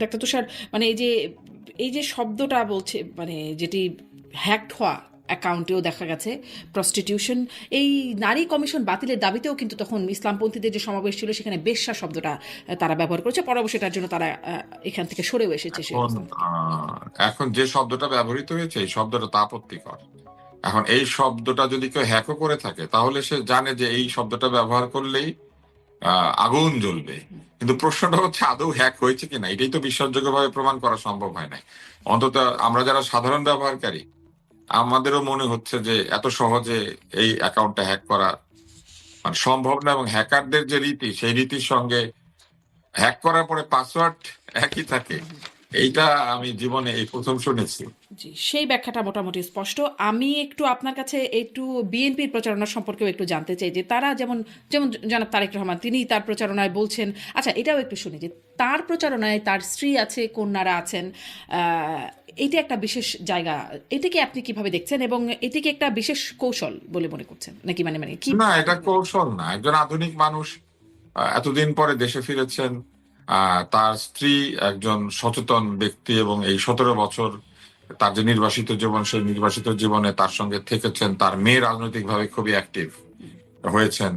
Doctor তুষার, মানে এই যে শব্দটা বলছে, মানে যেটি হ্যাকড হওয়া অ্যাকাউন্টেও দেখা গেছে প্রস্টিটিউশন, এই নারী কমিশন বাতিলের দাবিতেও কিন্তু তখন ইসলামপন্থীদের যে সমাবেশ ছিল সেখানে বেশ্যা শব্দটা তারা ব্যবহার করেছে। পরে অবশ্যই তার জন্য তারা এখান থেকে সরেও এসেছে সেই এখন অবস্থান থেকে। এখন যে শব্দটা ব্যবহৃত হয়েছে এই শব্দটা তো আপত্তিকর। এখন এই শব্দটা যদি কেউ হ্যাকও করে থাকে তাহলে সে জানে যে এই শব্দটা ব্যবহার করলেই আগুন জ্বলবে। কিন্তু প্রশ্নটা হচ্ছে আদৌ হ্যাক হয়েছে কিনা, এটাই তো বিশ্বাসযোগ্য ভাবে প্রমাণ করা সম্ভব হয় নাই। অন্তত আমরা যারা সাধারণ ব্যবহারকারী আমাদেরও মনে হচ্ছে যে এত সহজে এই অ্যাকাউন্টটা হ্যাক করা মানে সম্ভব না, এবং হ্যাকারদের যে রীতি সেই রীতির সঙ্গে হ্যাক করার পরে পাসওয়ার্ড একই থাকে, এইটা আমি জীবনে এই প্রথম শুনেছি। জি, সেই ব্যাখ্যাটা মোটামুটি স্পষ্ট। আমি একটু আপনার কাছে একটু বিএনপির প্রচারণা সম্পর্কেও একটু জানতে চাই, যে তারা যেমন যেমন জনাব তারেক রহমান তিনি তার প্রচারণায় বলছেন, আচ্ছা এটাও একটু শুনি যে তার প্রচারণায় তার স্ত্রী আছে, কন্যারা আছেন, এটা একটা বিশেষ জায়গা। এটাকে আপনি কিভাবে দেখছেন, এবং এটিকে একটা বিশেষ কৌশল বলে মনে করছেন নাকি? মানে মানে কি না, এটা কৌশল না। একজন আধুনিক মানুষ এতদিন পরে দেশে ফিরেছেন। তার স্ত্রী একজন সচেতন ব্যক্তি এবং এই 17 বছর তার যে নির্বাসিত জীবন সেই নির্বাসিত জীবনে তার সঙ্গে থেকেছেন। তার মেয়ে রাজনৈতিকভাবে খুবই অ্যাক্টিভ হয়েছেন,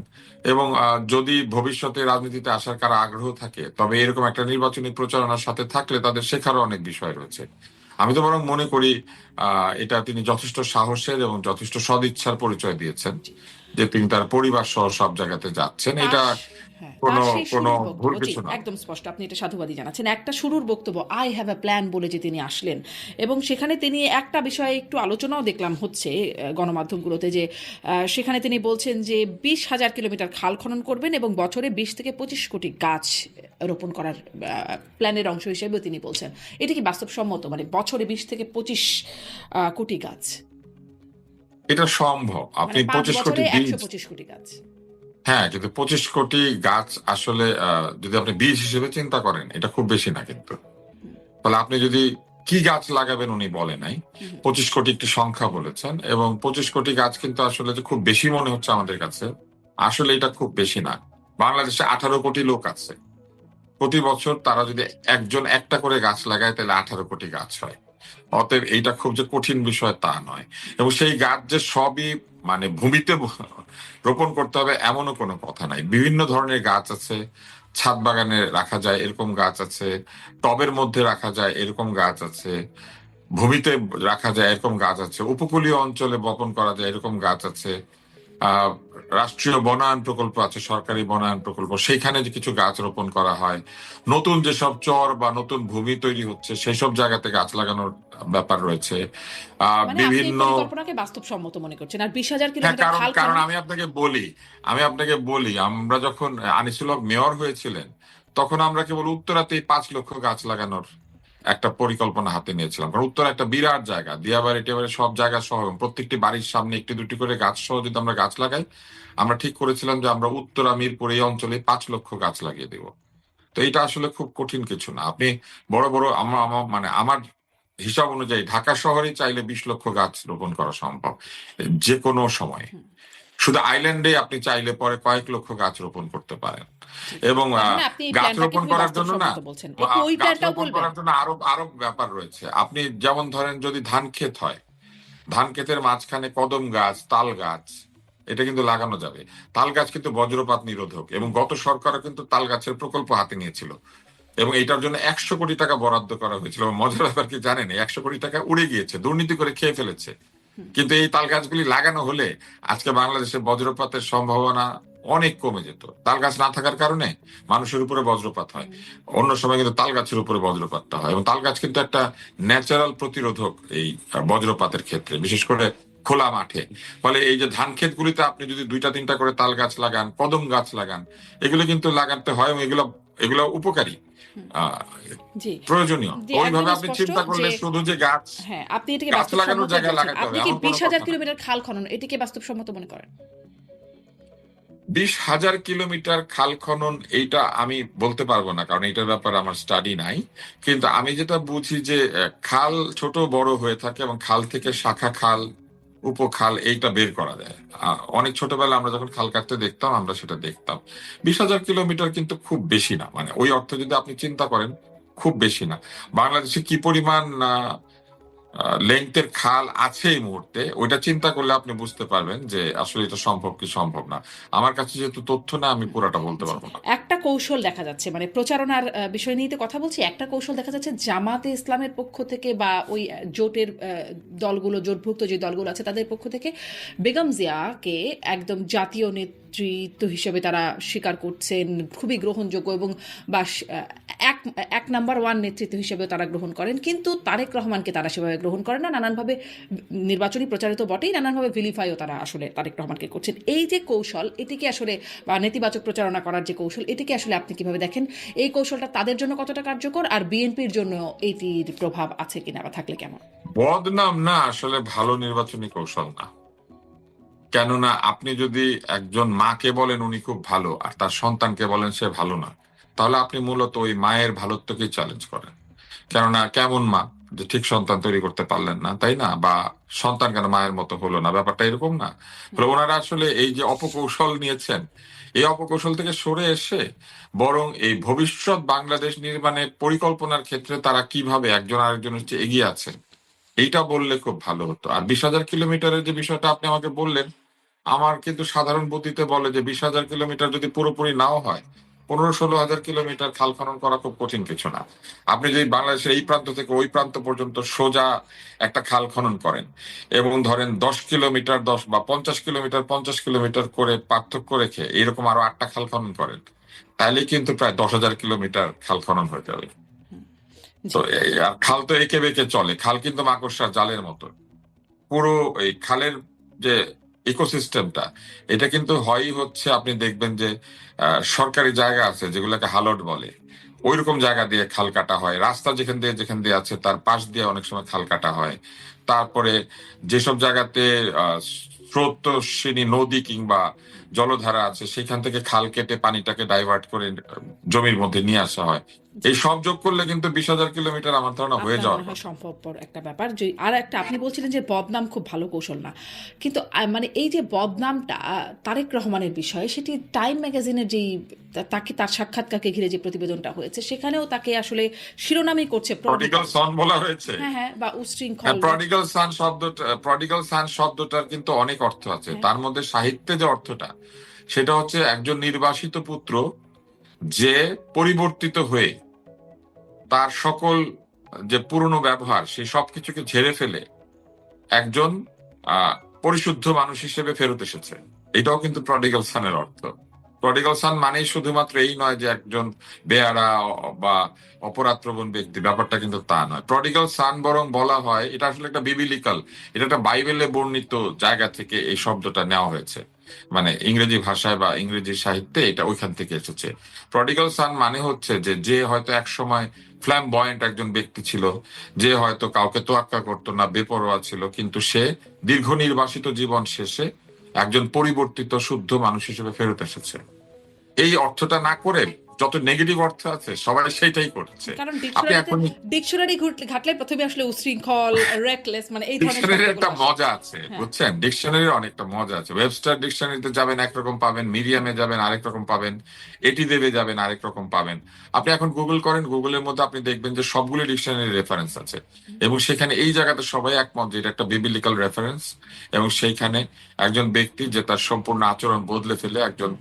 এবং যদি ভবিষ্যতে রাজনীতিতে আসার কারো আগ্রহ থাকে তবে এরকম একটা নির্বাচনী প্রচারণার সাথে থাকলে তাদের শেখারও অনেক বিষয় রয়েছে। আমি তো বরং মনে করি এটা তিনি যথেষ্ট সাহসের এবং যথেষ্ট সদিচ্ছার পরিচয় দিয়েছেন যে তিনি তার পরিবার সহ সব জায়গাতে যাচ্ছেন। তার এটা হ্যাঁ, কোনো তার সেই কোনো শুরুর ভুল বক্তব্য, জি কিছু না। একদম স্পষ্ট, আপনি এটা সাধুবাদী জানাচ্ছেন। একটা শুরুর বক্তব্য আই হ্যাভ আ প্ল্যান বলে যে তিনি আসলেন, এবং সেখানে তিনি একটা বিষয়ে একটু আলোচনাও দেখলাম হচ্ছে গণমাধ্যমগুলোতে, যে সেখানে তিনি বলছেন যে 20,000 কিলোমিটার খাল খনন করবেন এবং বছরে 20 থেকে 25 কোটি গাছ রোপণ করার প্ল্যানের অংশ হিসেবেও তিনি বলছেন। এটা কি বাস্তবসম্মত, মানে বছরে 20 থেকে 25 কোটি গাছ, এটা সম্ভব। মানে আপনি পাঁচ 25 কোটি বছরে একশো বীজ, পঁচিশ কোটি গাছ হ্যাঁ, কিন্তু 25 কোটি গাছ আসলে যদি আপনি বীজ হিসেবে চিন্তা করেন এটা খুব বেশি না কিন্তু। ফলে আপনি যদি কি গাছ লাগাবেন উনি বলে নাই, 25 কোটি একটি সংখ্যা বলেছেন, এবং 25 কোটি গাছ কিন্তু আসলে যে খুব বেশি মনে হচ্ছে আমাদের কাছে, আসলে এটা খুব বেশি না। বাংলাদেশে 18 কোটি লোক আছে। প্রতি বছর তারা যদি একজন একটা করে গাছ লাগায় তাহলে 18 কোটি গাছ হয়। অতএব এইটা খুব যে কঠিন বিষয় তা নয়। এবং সেই গাছ যে সবই মানে ভূমিতে রোপণ করতে হবে এমনও কোনো কথা নাই। বিভিন্ন ধরনের গাছ আছে, ছাদ বাগানে রাখা যায় এরকম গাছ আছে, টবের মধ্যে রাখা যায় এরকম গাছ আছে, ভূমিতে রাখা যায় এরকম গাছ আছে, উপকূলীয় অঞ্চলে বপন করা যায় এরকম গাছ আছে। আহ রাষ্ট্রীয় বনায়ন প্রকল্প আছে, সরকারি বনায়ন প্রকল্প, সেইখানে যে কিছু গাছ রোপণ করা হয়। নতুন যেসব চর বা নতুন ভূমি তৈরি হচ্ছে সেই সব জায়গাতে গাছ লাগানোর ব্যাপার রয়েছে। মানে আপনি এই বিভিন্ন, পরিকল্পনাকে বাস্তবসম্মত মনে করছেন। আর 20,000 হ্যাঁ, কিলোমিটার কারণ খাল কারণ খনন, আমি আপনাকে বলি আমরা যখন আনিসুল হক মেয়র হয়েছিলেন তখন আমরা কেবল উত্তরাতেই 5 লক্ষ গাছ লাগানোর একটা পরিকল্পনা হাতে নিয়েছিলাম। কারণ উত্তরা একটা বিরাট জায়গা, দিয়াবাড়ি টিয়াবাড়ি সব জায়গা সহ, এবং প্রত্যেকটি বাড়ির সামনে একটি দুটি করে গাছ সহ যদি আমরা গাছ লাগাই, আমরা ঠিক করেছিলাম যে আমরা উত্তরা মিরপুর এই অঞ্চলে 5 লক্ষ গাছ লাগিয়ে দেব। তো এটা আসলে খুব কঠিন কিছু না। আপনি বড় বড় মানে আমার হিসাব অনুযায়ী ঢাকা শহরে চাইলে 20 লক্ষ গাছ রোপণ করা সম্ভব যে কোনো সময়। শুধু আইল্যান্ডে আপনি চাইলে পরে কয়েক লক্ষ গাছ রোপণ করতে পারেন। জি, এবং তার মানে আপনি এই গাছ প্ল্যানটাকে রোপণ খুবই করার জন্য না, বাস্তবসম্মত বলছেন। একটু ওই গাছ প্ল্যানটাও রোপণ বলবেন। করার জন্য আরো আরো ব্যাপার রয়েছে। আপনি যেমন ধরেন যদি ধান ক্ষেত হয়, ধান ক্ষেতের মাঝখানে কদম গাছ, তাল গাছ, এটা কিন্তু লাগানো যাবে। তাল গাছ কিন্তু বজ্রপাত নিরোধক, এবং গত সরকারও কিন্তু তাল গাছের প্রকল্প হাতে নিয়েছিল, এবং এটার জন্য 100 কোটি টাকা বরাদ্দ করা হয়েছিল। এবং মজার ব্যাপার কি জানেন, 100 কোটি টাকা উড়ে গিয়েছে, দুর্নীতি করে খেয়ে ফেলেছে। কিন্তু এই তাল গাছগুলি লাগানো হলে আজকে বাংলাদেশে বজ্রপাতের সম্ভাবনা অনেক কমে যেত। তাল গাছ না থাকার কারণে মানুষের উপরে বজ্রপাত হয়, অন্য সময় কিন্তু তাল গাছের উপরে বজ্রপাতটা হয়। এবং তাল গাছ কিন্তু একটা ন্যাচারাল প্রতিরোধক এই বজ্রপাতের ক্ষেত্রে, বিশেষ করে খোলা মাঠে। ফলে এই যে ধান ক্ষেতগুলিতে আপনি যদি দুইটা তিনটা করে তাল গাছ লাগান, কদম গাছ লাগান, এগুলো কিন্তু লাগাতে হয়, এবং এগুলো এগুলো উপকারী, আহ জি, প্রয়োজনীয়। জি ওইভাবে একদমই আপনি স্পষ্ট চিন্তা যে করলে শুধু যে গাছ হ্যাঁ, আপনি এটাকে গাছ লাগানোর বাস্তবসম্মতই জায়গায় বলছেন। লাগাতে আপনি হবে কি এমন বিশ কোনো হাজার কথা না। কিলোমিটার খাল খনন এটিকে বাস্তবসম্মত মনে করেন? 20,000 কিলোমিটার খাল খনন এইটা আমি বলতে পারবো না, কারণ এইটার ব্যাপারে আমার স্টাডি নাই। কিন্তু আমি যেটা বুঝি যে খাল ছোট বড় হয়ে থাকে, এবং খাল থেকে শাখা খাল, উপখাল এইটা বের করা যায়। অনেক ছোটবেলা আমরা যখন খাল কাটতে দেখতাম আমরা সেটা দেখতাম। 20,000 কিলোমিটার কিন্তু খুব বেশি না, মানে ওই অর্থে যদি আপনি চিন্তা করেন খুব বেশি না। বাংলাদেশে কি পরিমাণ লেংথের খাল আছে এই মুহূর্তে, ওইটা চিন্তা করলে আপনি বুঝতে পারবেন যে আসলে এটা সম্ভব কি সম্ভব না। আমার কাছে যেহেতু তথ্য না, আমি পুরাটা বলতে জি। পারবো না। একটা কৌশল দেখা যাচ্ছে, মানে প্রচারণার বিষয় নিয়ে তো কথা বলছি, একটা কৌশল দেখা যাচ্ছে জামাতে ইসলামের পক্ষ থেকে বা ওই জোটের দলগুলো, জোটভুক্ত যে দলগুলো আছে তাদের পক্ষ থেকে বেগম জিয়াকে একদম জাতীয় নেতৃত্ব হিসেবে তারা স্বীকার করছেন, খুবই গ্রহণযোগ্য এবং বা এক এক নাম্বার ওয়ান নেতৃত্ব হিসেবে তারা গ্রহণ করেন, কিন্তু তারেক রহমানকে তারা সেভাবে গ্রহণ করেন না। নানানভাবে নির্বাচনী প্রচারে তো বটেই, নানানভাবে ভিলিফাইও তারা আসলে তারেক রহমানকে করছেন। এই যে কৌশল, এটিকে আসলে বা নেতিবাচক প্রচারণা করার যে কৌশল, এটিকে আসলে আপনি কিভাবে দেখেন? এই কৌশলটা তাদের জন্য কতটা কার্যকর, আর বিএনপির জন্য এটির প্রভাব আছে কিনা বা থাকলে কেমন? বদনাম না, আসলে ভালো নির্বাচনী কৌশল না। কেননা আপনি যদি একজন মাকে বলেন উনি খুব ভালো, আর তার সন্তানকে বলেন সে ভালো না, তাহলে আপনি মূলত ওই মায়ের ভালোত্বকেই চ্যালেঞ্জ করেন। কেননা কেমন মা যে ঠিক সন্তান তৈরি করতে পারলেন না, তাই না? বা সন্তান কেন মায়ের মতো হলো না, ব্যাপারটা এরকম না? ফলে ওনারা আসলে এই যে অপকৌশল নিয়েছেন, এই অপকৌশল থেকে সরে এসে বরং এই ভবিষ্যৎ বাংলাদেশ নির্মাণের পরিকল্পনার ক্ষেত্রে তারা কিভাবে একজন আরেকজনের চেয়ে এগিয়ে আছেন, এইটা বললে খুব ভালো হতো। আর 20,000 কিলোমিটারের যে বিষয়টা আপনি আমাকে বললেন, আমার কিন্তু সাধারণ বুদ্ধিতে বলে যে 20,000 কিলোমিটার যদি পুরোপুরি নাও হয়, 15-16 হাজার কিলোমিটার খাল খনন করা খুব কঠিন কিছু না। আপনি যদি বাংলাদেশের এই প্রান্ত থেকে ওই প্রান্ত পর্যন্ত সোজা একটা খাল খনন করেন এবং ধরেন 10 কিলোমিটার 10 বা 50 কিলোমিটার 50 কিলোমিটার করে পার্থক্য রেখে এরকম আরো 8টা খাল খনন করেন, তাহলে কিন্তু প্রায় 10,000 কিলোমিটার খাল খনন হয়ে যাবে। তো জি। আর খাল তো এঁকে বেঁকে চলে, খাল কিন্তু মাকড়সার জালের মতো। পুরো এই খালের যে ইকোসিস্টেমটা, এটা কিন্তু হয়ই হচ্ছে, আপনি দেখবেন যে সরকারি জায়গা আছে যেগুলোকে হালট বলে, ওইরকম জায়গা দিয়ে খাল কাটা হয়। রাস্তা যেখান দিয়ে আছে তার পাশ দিয়ে অনেক সময় খাল কাটা হয়। তারপরে যেসব জায়গাতে স্রোতস্বিনী নদী কিংবা জলধারা আছে, সেখান থেকে খাল কেটে পানিটাকে ডাইভার্ট করে জমির মধ্যে নিয়ে আসা হয়। এই সব যোগ করলে কিন্তু 20,000 কিলোমিটার আমার ধারণা হয়ে আপনার যাওয়ার মনে হয় কথা। সম্ভবপর একটা ব্যাপার যে, আর একটা আপনি বলছিলেন যে বদনাম খুব ভালো কৌশল না, কিন্তু মানে এই যে বদনামটা তারেক রহমানের বিষয়ে, সেটি টাইম ম্যাগাজিনের যেই তাকে তার সাক্ষাৎকারকে ঘিরে যে প্রতিবেদনটা হয়েছে, সেখানেও তাকে আসলে শিরোনামই করছে প্রডিগাল সন বলা হয়েছে। হ্যাঁ হ্যাঁ, বা হ্যাঁ, উচ্ছৃঙ্খল বা প্রডিগাল সান শব্দটার কিন্তু অনেক অর্থ আছে। হ্যাঁ। তার মধ্যে সাহিত্যে যে অর্থটা, সেটা হচ্ছে একজন নির্বাসিত পুত্র যে পরিবর্তিত হয়ে তার সকল যে পুরনো ব্যবহার সেই সবকিছুকে ঝেড়ে ফেলে একজন আহ পরিশুদ্ধ মানুষ হিসেবে ফেরত এসেছে। এটাও কিন্তু প্রডিগাল সানের অর্থ। প্রডিগাল সান মানেই শুধুমাত্র এই নয় যে একজন বেয়ারা বা অপরাধপ্রবণ ব্যক্তি, ব্যাপারটা কিন্তু তা নয়। প্রডিগাল সান বরং বলা হয়, এটা আসলে একটা বিবিলিক্যাল, এটা একটা বাইবেলে বর্ণিত জায়গা থেকে এই শব্দটা নেওয়া হয়েছে। মানে ইংরেজি ভাষায় বা ইংরেজি সাহিত্যে এটা ওইখান থেকে এসেছে। প্রডিগাল সান মানে হচ্ছে যে যে হয়তো এক সময় ফ্ল্যামবয়েন্ট একজন ব্যক্তি ছিল, যে হয়তো কাউকে তোয়াক্কা করতো না, বেপরোয়া ছিল, কিন্তু সে দীর্ঘ নির্বাসিত জীবন শেষে একজন পরিবর্তিত শুদ্ধ মানুষ হিসেবে ফেরত এসেছে। এই অর্থটা না করে যত নেগেটিভ অর্থ আছে সবাই সেইটাই করছে। কারণ আপনি এখন ডিকশনারি ঘাটলে প্রথমে আসলে উশৃঙ্খল, রেকলেস, মানে এই ধরনের ডিকশনারির শব্দগুলো একটা আসে। মজা আছে, হ্যাঁ। বুঝছেন? ডিকশনারির অনেকটা মজা আছে। ওয়েবস্টার ডিকশনারিতে যাবেন একরকম পাবেন, মিডিয়ামে যাবেন আরেক রকম পাবেন, এটি দেবে যাবেন আরেক রকম পাবেন। আপনি এখন গুগল করেন, গুগলের মধ্যে আপনি দেখবেন যে সবগুলো ডিকশনারি রেফারেন্স আছে, এবং সেখানে এই জায়গাতে সবাই একমত যে এটা একটা বিবিলিক্যাল রেফারেন্স। এবং সেইখানে একজন ব্যক্তি যে তার সম্পূর্ণ আচরণ বদলে ফেলে একজন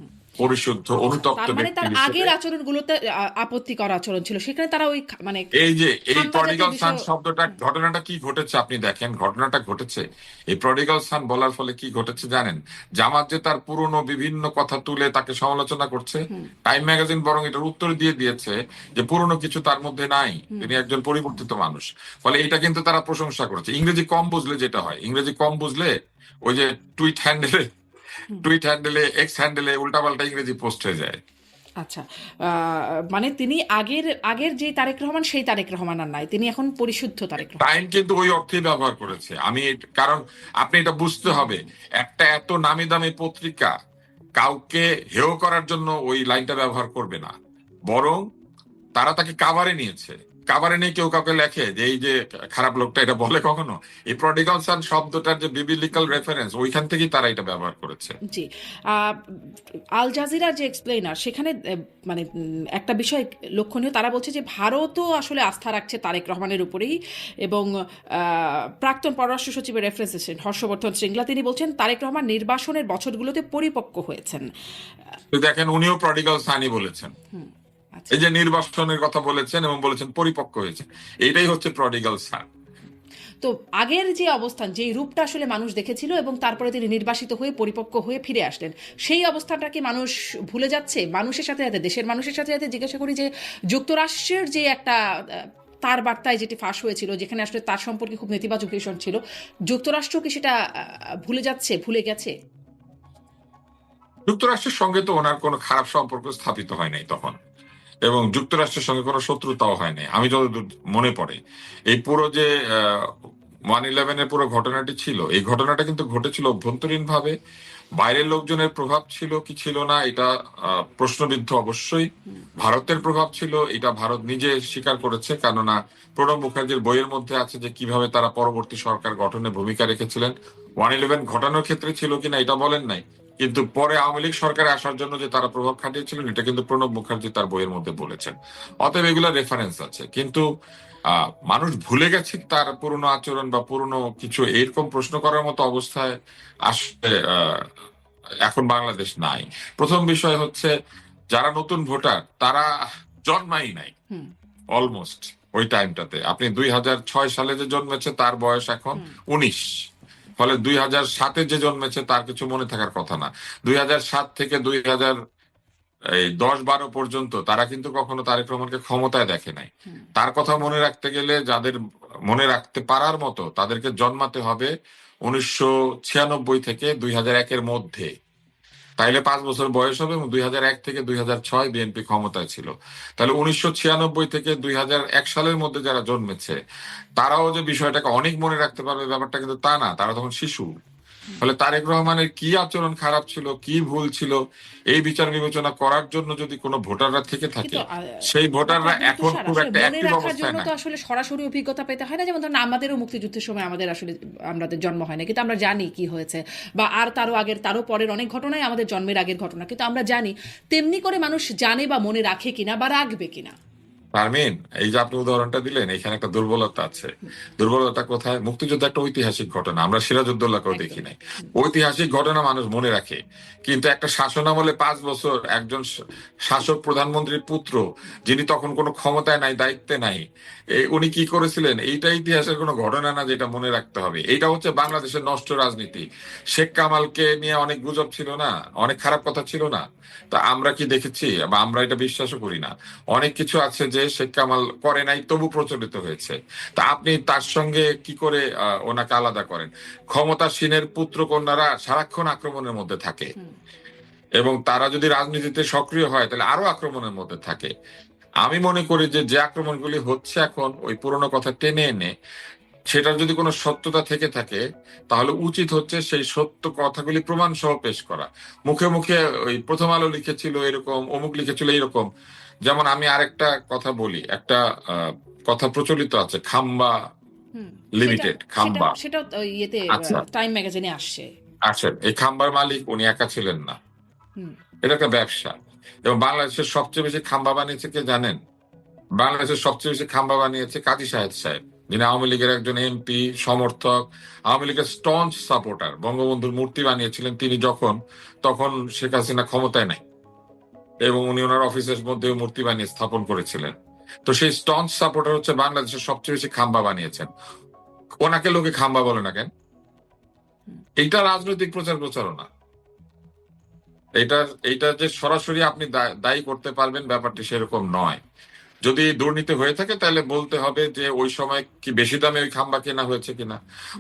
পরিশুদ্ধ আচ্ছা, অনুতপ্ত তার মানে ব্যক্তি তার হিসেবে। আগের আচরণগুলোতে আপত্তিকর আচরণ ছিল, সেখানে তারা ওই মানে এই যে এই ঠান্ডা জাতীয় প্রডিগাল সান বিষয়। শব্দটা, ঘটনাটা কি ঘটেছে আপনি দেখেন, ঘটনাটা ঘটেছে এই প্রডিগাল সান বলার ফলে কি ঘটেছে জানেন? জামাত যে তার পুরনো বিভিন্ন কথা তুলে তাকে সমালোচনা করছে, টাইম ম্যাগাজিন বরং এটার উত্তর দিয়ে দিয়েছে যে পুরনো কিছু তার মধ্যে নাই, তিনি একজন পরিবর্তিত মানুষ। ফলে এটা কিন্তু তারা প্রশংসা করেছে। ইংরেজি কম বুঝলে যেটা হয়, ইংরেজি কম বুঝলে ওই যে টুইট হ্যান্ডেলে এক্স হ্যান্ডেলে উল্টাপাল্টা ইংরেজি পোস্ট হয়ে যায়। আচ্ছা, মানে তিনি আগের আগের যে তারেক রহমান, সেই তারেক রহমান আর নাই, তিনি এখন পরিশুদ্ধ তারেক রহমান। টাইম কিন্তু ওই অর্থেই ব্যবহার করেছে। কারণ আপনি এটা বুঝতে হবে, একটা এত নামি দামি পত্রিকা কাউকে হেয় করার জন্য ওই লাইনটা ব্যবহার করবে না, বরং তারা তাকে কাভারে নিয়েছে। কাবারে নিয়ে কেউ কাউকে লেখে যে এই যে খারাপ লোকটা, এটা বলে কখনো? এই প্রডিগাল সান শব্দটার যে বিবিলিক্যাল রেফারেন্স, ওইখান থেকেই তারা এটা ব্যবহার করেছে। জি। আহ, আল জাজিরার যে এক্সপ্লেইনার সেখানে মানে একটা বিষয় লক্ষণীয়, তারা বলছে যে ভারতও আসলে আস্থা রাখছে তারেক রহমানের উপরেই, এবং প্রাক্তন পররাষ্ট্র সচিবের রেফারেন্স এসেছেন হর্ষবর্ধন শ্রীংলা, তিনি বলছেন তারেক রহমান নির্বাসনের বছরগুলোতে পরিপক্ক হয়েছেন। তো দেখেন, উনিও প্রডিগাল সানই বলেছেন। আচ্ছা। এই যে নির্বাসনের কথা বলেছেন এবং বলেছেন পরিপক্ক হয়েছে, এইটাই হচ্ছে প্রডিগাল সান। তো আগের যে অবস্থান, যেই রূপটা আসলে মানুষ দেখেছিল এবং তারপরে তিনি নির্বাসিত হয়ে পরিপক্ক হয়ে ফিরে আসলেন, সেই অবস্থানটাকে মানুষ ভুলে যাচ্ছে। মানুষের সাথে সাথে, দেশের মানুষের সাথে সাথে জিজ্ঞাসা করি যে যুক্তরাষ্ট্রের যে একটা তার বার্তায় যেটি ফাঁস হয়েছিল, যেখানে আসলে তার সম্পর্কে খুব নেতিবাচক ভীষণ ছিল, যুক্তরাষ্ট্র কি সেটা ভুলে যাচ্ছে, ভুলে গেছে? যুক্তরাষ্ট্রের সঙ্গে তো ওনার কোনো খারাপ সম্পর্ক স্থাপিত হয় নাই তখন, এবং যুক্তরাষ্ট্রের সঙ্গে কোনো শত্রুতাও হয় নাই আমি যতদূর মনে পড়ে। এই পুরো যে 1/11-এর পুরো ঘটনাটি ছিল, এই ঘটনাটা কিন্তু ঘটেছিল অভ্যন্তরীণ ভাবে। বাইরের লোকজনের প্রভাব ছিল কি ছিল না, এটা প্রশ্নবিদ্ধ অবশ্যই। ভারতের প্রভাব ছিল, এটা ভারত নিজে স্বীকার করেছে, কেননা প্রণব মুখার্জির বইয়ের মধ্যে আছে যে কিভাবে তারা পরবর্তী সরকার গঠনে ভূমিকা রেখেছিলেন। 1/11 ঘটানোর ক্ষেত্রে ছিল কিনা এটা বলেন নাই, কিন্তু পরে আওয়ামী লীগ সরকারে আসার জন্য যে তারা প্রভাব খাটিয়েছিলেন, এটা কিন্তু প্রণব মুখার্জি তার বইয়ের মধ্যে বলেছেন। অতএব এগুলো রেফারেন্স আছে। কিন্তু মানুষ ভুলে গেছে তার পুরনো আচরণ বা পুরনো কিছু, এরকম প্রশ্ন করার মতো অবস্থায় আসলে এখন বাংলাদেশ নাই। প্রথম বিষয় হচ্ছে, যারা নতুন ভোটার তারা জন্মাই নাই হুম। অলমোস্ট ওই টাইমটাতে। আপনি 2006 সালে যে জন্মেছে তার বয়স এখন 19। ফলে 2007-এ যে জন্মেছে তার কিছু মনে থাকার কথা না। 2007 থেকে 2010-12 পর্যন্ত তারা কিন্তু কখনো তারেক রহমানকে ক্ষমতায় দেখে নাই। তার কথা মনে রাখতে গেলে, যাদের মনে রাখতে পারার মতো, তাদেরকে জন্মাতে হবে 1996 থেকে 2001-এর মধ্যে। তাইলে 5 বছর বয়স হবে, এবং 2001 থেকে 2006 বিএনপি ক্ষমতায় ছিল। তাহলে 1996 থেকে 2001 সালের মধ্যে যারা জন্মেছে, তারাও যে বিষয়টাকে অনেক মনে রাখতে পারবে ব্যাপারটা কিন্তু তা না, তারা তখন শিশু। ফলে তারেক রহমানের কি আচরণ খারাপ ছিল, কি ভুল ছিল, এই বিচার বিবেচনা করার জন্য যদি কোনো ভোটাররা থেকে থাকে, কিন্তু সেই ভোটাররা ডক্টর এখন তুষার, খুব আসলে একটা মনে অ্যাক্টিভ রাখার অবস্থায় জন্য তো নাই। আসলে সরাসরি অভিজ্ঞতা পেতে হয় না। যেমন ধরুন আমাদেরও মুক্তিযুদ্ধের সময় আমাদের আসলে আমাদের জন্ম হয় না, কিন্তু আমরা জানি কি হয়েছে, বা আর তারও আগের তারও পরের অনেক ঘটনাই আমাদের জন্মের আগের ঘটনা, কিন্তু আমরা জানি। তেমনি করে মানুষ জানে বা মনে রাখে কিনা বা রাখবে কিনা। পারমিন, এই যে আপনি উদাহরণটা দিলেন, এখানে একটা দুর্বলতা আছে। দুর্বলতা কোথায়? মুক্তিযুদ্ধ একটা ঐতিহাসিক ঘটনা, আমরা সিরাজউদ্দৌলাকেও দেখি একদম। নাই। ঐতিহাসিক ঘটনা মানুষ মনে রাখে, কিন্তু একটা শাসনামলে 5 বছর একজন শাসক প্রধানমন্ত্রীর পুত্র, যিনি তখন কোনো ক্ষমতায় নাই, দায়িত্বে নাই, উনি কি করেছিলেন, এইটা ইতিহাসের কোনো ঘটনা না যেটা মনে রাখতে হবে। এইটা হচ্ছে বাংলাদেশের নষ্ট রাজনীতি। শেখ কামালকে নিয়ে অনেক গুজব ছিল না, অনেক খারাপ কথা ছিল না? তা আমরা কি দেখেছি? বা আমরা এটা বিশ্বাসও করি না। অনেক কিছু আছে যে শেখ কামাল করে নাই, তবু প্রচলিত হয়েছে। তা আপনি তার সঙ্গে কি করে ওনাকে আলাদা করেন? ক্ষমতাসীনের পুত্র কন্যারা সারাক্ষণ আক্রমণের মধ্যে থাকে, এবং তারা যদি রাজনীতিতে সক্রিয় হয় তাহলে আরো আক্রমণের মধ্যে থাকে। আমি মনে করি যে যে আক্রমণগুলি হচ্ছে এখন, ওই পুরোনো কথা টেনে এনে সেটার যদি কোনো সত্যতা থেকে থাকে, তাহলে উচিত হচ্ছে সেই সত্য কথাগুলি প্রমাণ সহ পেশ করা। মুখে মুখে ওই প্রথম আলো লিখেছিল এরকম, অমুক লিখেছিল এরকম। যেমন আমি আরেকটা কথা বলি, একটা কথা প্রচলিত আছে, খাম্বা হুম। সেটা লিমিটেড, সেটা খাম্বা। সেটাও ইয়েতে আচ্ছা, টাইম ম্যাগাজিনে আসছে। আসেন, এই খাম্বার মালিক উনি একা ছিলেন না, হুম। এটা একটা ব্যবসা। এবং বাংলাদেশের সবচেয়ে বেশি খাম্বা বানিয়েছে কে জানেন? বাংলাদেশের সবচেয়ে বেশি খাম্বা বানিয়েছে কাজী সাহেব সাহেব, যিনি আওয়ামী লীগের একজন এমপি, সমর্থক, আওয়ামী লীগের স্টঞ্চ সাপোর্টার। বঙ্গবন্ধুর মূর্তি বানিয়েছিলেন তিনি যখন, তখন শেখ হাসিনা ক্ষমতায় নাই, এবং উনি ওনার অফিসের মধ্যে মূর্তি বানিয়ে স্থাপন করেছিলেন। তো সেই স্টঞ্চ সাপোর্টার হচ্ছে বাংলাদেশের সবচেয়ে বেশি খাম্বা বানিয়েছেন। ওনাকে লোকে খাম্বা বলে না কেন? এইটা রাজনৈতিক প্রচার প্রচারণা। এটা এইটা যে সরাসরি আপনি দায়ী করতে পারবেন ব্যাপারটি সেরকম নয়। যদি দুর্নীতি হয়ে থাকে তাহলে বলতে হবে যে ওই সময় কি বেশি দামে ওই খাম্বা কেনা হয়েছে কিনা।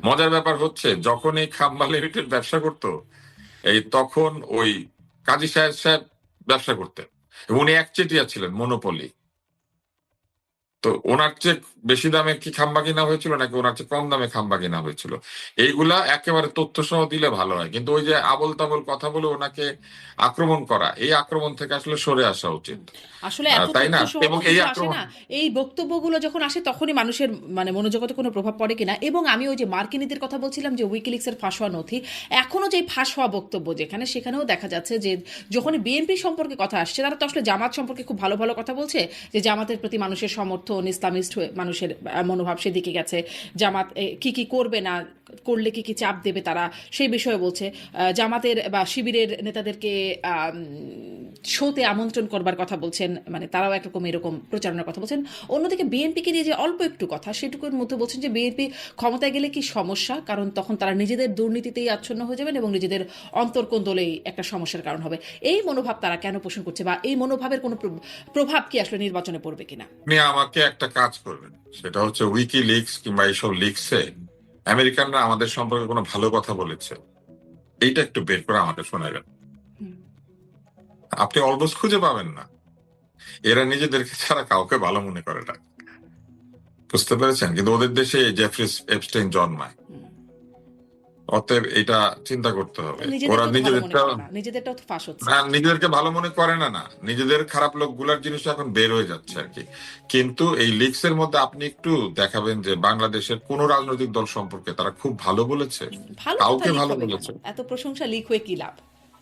মজার ব্যাপার হচ্ছে, যখন এই খাম্বা লিমিটেড ব্যবসা করতো, এই তখন ওই কাজী সাহেব সাহেব ব্যবসা করতেন, এবং উনি একচেটিয়া ছিলেন, মনোপলি। তো ওনার চেয়ে বেশি দামে কি খাম্বা কিনা হয়েছিল নাকি ওনার চেয়ে কম দামে খাম্বা কিনা হয়েছিল, এইগুলা একেবারে তথ্য সহ দিলে ভালো হয়। কিন্তু ওই যে আবোল তাবোল কথা বলে ওনাকে আক্রমণ করা, এই আক্রমণ থেকে আসলে সরে আসা উচিত, আসলে এত তাই তথ্য না? সহ এবং তো এই কিছু আসে আক্রমণ না। এই বক্তব্যগুলো যখন আসে তখনই মানুষের মানে মনোজগতে কোনো প্রভাব পড়ে কিনা। এবং আমি ওই যে মার্কিনীদের কথা বলছিলাম যে উইকিলিক্সের ফাঁস হওয়া নথি, এখনো যে ফাঁস হওয়া বক্তব্য যেখানে, সেখানেও দেখা যাচ্ছে যে যখনই বিএনপি সম্পর্কে কথা আসছে, তারা তো আসলে জামাত সম্পর্কে খুব ভালো ভালো কথা বলছে, যে জামাতের প্রতি মানুষের সমর্থন, ইসলামিস্ট মানুষের মনোভাব সেদিকে গেছে, জামাত কি কি করবে না করলে কি কি চাপ দেবে তারা সেই বিষয়ে বলছে, জামাতের বা শিবিরের নেতাদেরকে শোতে আমন্ত্রণ করবার কথা বলছেন, মানে তারাও একরকম এরকম প্রচারণার কথা বলছেন। অন্যদিকে বিএনপিকে নিয়ে যে অল্প একটু কথা, সেটুকুর মধ্যে বলছেন যে বিএনপি ক্ষমতায় গেলে কি সমস্যা, কারণ তখন তারা নিজেদের দুর্নীতিতেই আচ্ছন্ন হয়ে যাবেন এবং নিজেদের অন্তর্কোন্দলেই একটা সমস্যার কারণ হবে। এই মনোভাব তারা কেন পোষণ করছে, বা এই মনোভাবের কোনো প্রভাব কি আসলে নির্বাচনে পড়বে কিনা? আপনি আমাকে একটা কাজ করবেন, সেটা হচ্ছে উইকি লিক্স কিংবা এইসব লিক্সে আমেরিকানরা আমাদের সম্পর্কে কোনো ভালো কথা বলেছে এইটা একটু বের করে আমাকে শোনাবেন। আপনি অলমোস্ট খুঁজে পাবেন না। এরা নিজেদেরকে ছাড়া কাউকে ভালো মনে করে না, বুঝতে পেরেছেন? কিন্তু ওদের দেশে জেফ্রি এপস্টাইন জন্মায়, অতএব এটা চিন্তা করতে হবে। ওরা নিজেদেরকেও তো ভালো মনে নিজেদেরটা করে না, নিজেদেরটাও তো ফাঁস হচ্ছে। না, নিজেদেরকে ভালো মনে করে না, না নিজেদের খারাপ লোকগুলার জিনিস এখন বের হয়ে যাচ্ছে আর কি। কিন্তু এই লিগস এর মধ্যে আপনি একটু দেখাবেন যে বাংলাদেশের কোন রাজনৈতিক দল সম্পর্কে তারা খুব ভালো বলেছে, ভালো কথা কাউকে লিক ভালো হবে কেন? বলেছে? এত প্রশংসা লিক হয়ে কি লাভ?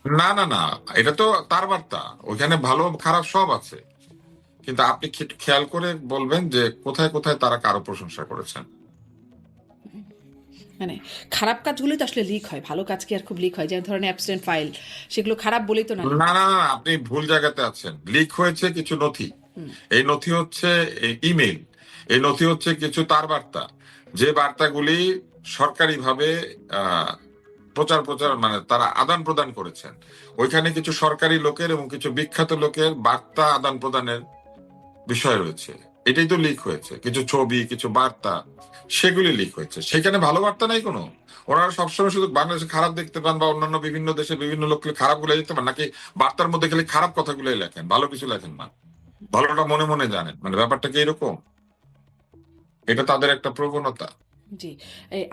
না না না, এটা তো তার বার্তা, ওইখানে ভালো খারাপ সব আছে। কিন্তু আপনি খেয়াল করে বলবেন যে কোথায় কোথায় তারা কারো প্রশংসা করেছেন। মানে খারাপ কাজগুলোই তো আসলে লিক হয়, ভালো কাজ কি আর খুব লিক হয়? যে ধরনের অ্যাবসেন্ট ফাইল, সেগুলো খারাপ বলেই তো না লিক না হয়। না না, আপনি ভুল জায়গাতে আছেন। লিক হয়েছে কিছু নথি, এই নথি হচ্ছে ইমেইল, এই নথি হচ্ছে কিছু তার বার্তা, যে বার্তাগুলি সরকারিভাবে আহ প্রচার প্রচার মানে তারা আদান প্রদান করেছেন। ওইখানে কিছু সরকারি লোকের এবং কিছু বিখ্যাত লোকের বার্তা আদান প্রদানের বিষয় রয়েছে, এটাই তো লিক হয়েছে। কিছু ছবি কিছু বার্তা সেগুলি লিক হয়েছে, সেখানে ভালো বার্তা নাই কোনো। ওনারা সবসময় শুধু বাংলাদেশে খারাপ দেখতে পান বা অন্যান্য বিভিন্ন দেশে বিভিন্ন লোককে খারাপ গুলো দেখতে পান, নাকি বার্তার মধ্যে খালি খারাপ কথাগুলোই লেখেন, ভালো কিছু লেখেন না? ভালোটা মনে মনে জানেন, মানে ব্যাপারটা কি এরকম? এটা তাদের একটা প্রবণতা। জি,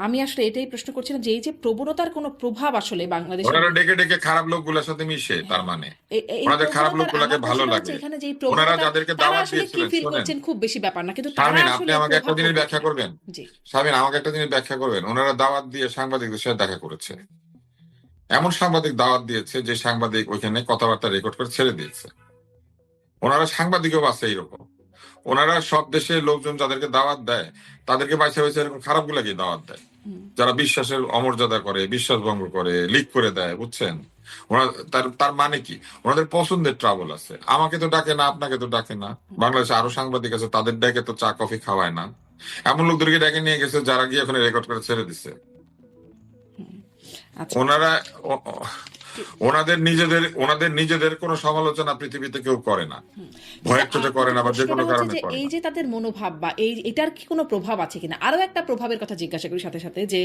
আমি আসলে এটাই প্রশ্ন করছিলাম যে এই যে প্রবণতার কোনো প্রভাব আসলে বাংলাদেশের ওনারা ডেকে ডেকে খারাপ লোকগুলোর সাথে মিশে, তার হ্যাঁ, মানে এই ওনাদের খারাপ প্রবণতার লোকগুলাকে আমার ভালো প্রশ্নটা হচ্ছে লাগে। এখানে যে এই ওনারা প্রবণতাটা যাদেরকে তারা দাওয়াত আসলে কি দিয়েছিলেন, ফিল শোনেন করছেন খুব বেশি ব্যাপার না, কিন্তু তারা শারমিন, আপনি আসলে আমাকে প্রভাব একটা জিনিস পড়বে ব্যাখ্যা কিনা। করবেন। জি। শারমিন, আমাকে একটা জিনিস ব্যাখ্যা করবেন। ওনারা দাওয়াত দিয়ে সাংবাদিকদের সাথে দেখা করেছে, এমন সাংবাদিক দাওয়াত দিয়েছে যে সাংবাদিক ওইখানে কথাবার্তা রেকর্ড করে ছেড়ে দিয়েছে। ওনারা সাংবাদিকও আছে এইরকম। ওনারা সব দেশের লোকজন যাদেরকে দাওয়াত দেয় তাদেরকে বাইসে বাইসে এরকম খারাপ গুলাকে দাওয়াত দেয়, যারা বিশ্বাসের অমর্যাদা করে, বিশ্বাস ভঙ্গ করে, লিক করে দেয়, বুঝছেন? ওনার তার তার মানে কি, ওনাদের পছন্দের ট্রাবল আছে। আমাকে তো ডাকে না, আপনাকে তো ডাকে না। বাংলাদেশে আরো সাংবাদিক আছে, তাদের ডেকে তো চা কফি খাওয়ায় না। এমন লোকদেরকে ডেকে নিয়ে গেছে যারা গিয়ে ওখানে রেকর্ড করে ছেড়ে দিছে। আচ্ছা, ওনারা ওনাদের নিজেদের কোনো সমালোচনা পৃথিবীতে কেউ করে না, ভয়ের চোটে করে কিন্তু না বা যে প্রশ্নটা কোনো হচ্ছে কারণে যে করে এই না। যে তাদের মনোভাব বা এটার কি কোনো প্রভাব আছে কিনা। আরো একটা প্রভাবের কথা জিজ্ঞাসা করি সাথে সাথে, যে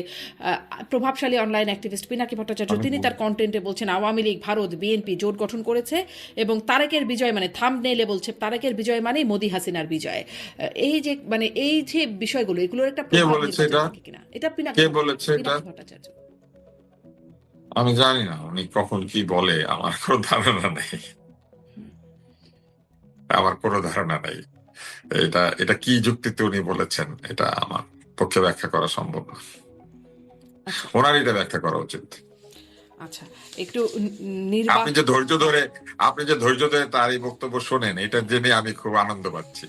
প্রভাবশালী অনলাইন অ্যাক্টিভিস্ট পিনাকি ভট্টাচার্য তিনি তার কন্টেন্টে বলছেন আওয়ামী লীগ ভারত বিএনপি জোট গঠন করেছে এবং তারেকের বিজয় মানে থাম্বনেইলে বলছে তারেকের বিজয় মানে মোদি হাসিনার বিজয়। এই যে মানে এই যে বিষয়গুলো, এগুলোর একটা কে প্রভাব বলেছে নির্বাচন এটা? থাকে কিনা। এটা কে বলেছে এটা? পিনাকি ভট্টাচার্য। আমি জানি না উনি কখন কি বলে, আমার কোনো ধারণা নেই, আমার কোনো ধারণা নেই। এটা এটা কি যুক্তিতে উনি বলেছেন এটা আমার পক্ষে ব্যাখ্যা করা সম্ভব না। আচ্ছা ওনার এটা ব্যাখ্যা করা উচিত। আচ্ছা, একটু আপনি যে ধৈর্য ধরে তার এই বক্তব্য শোনেন, এটা জেনে আমি খুব আনন্দ পাচ্ছি।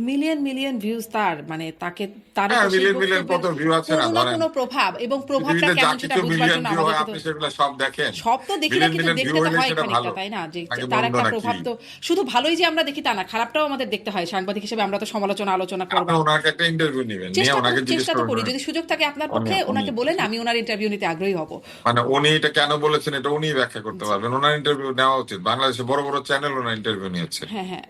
মিলিয়ন মিলিয়ন ভিউজ তার, মানে তাকে তার হ্যাঁ, উপর সেই মিলিয়ন মিলিয়ন বক্তব্যের কত ভিউ আছে না, কোনো না ধরেন কোনো প্রভাব, এবং প্রভাবটা পৃথিবীতে যা কেমন সেটা কিছু বুঝবার মিলিয়ন জন্য ভিউ হয় আমাদেরকে তো আপনি সেগুলো সব দেখেন। সব তো দেখি না, মিলিয়ন কিন্তু মিলিয়ন ভিউ দেখতে তো হইলে হয় সেটা খানিকটা, ভালো তাই না? যে নাকি তার মন্দ একটা নাকি? প্রভাব তো শুধু ভালোই যে আমরা দেখি তা না, খারাপটাও আমাদের দেখতে হয় সাংবাদিক হিসেবে, আমরা তো সমালোচনা আলোচনা আপনি করবার ওনাকে একটা ইন্টারভিউ নিবেন, নিয়ে ওনাকে জিজ্ঞেস চেষ্টা তো করি। করবেন। যদি সুযোগ থাকে আপনার উনি পক্ষে উনি ওনাকে বলেন, আমি ওনার ইন্টারভিউ নিতে আগ্রহী হব। মানে উনি এটা কেন বলেছেন এটা উনি ব্যাখ্যা করতে জি। পারবেন। ওনার ইন্টারভিউ নেওয়া উচিত। বাংলাদেশে বড় বড় চ্যানেল ওনার ইন্টারভিউ নিয়েছে। হ্যাঁ হ্যাঁ,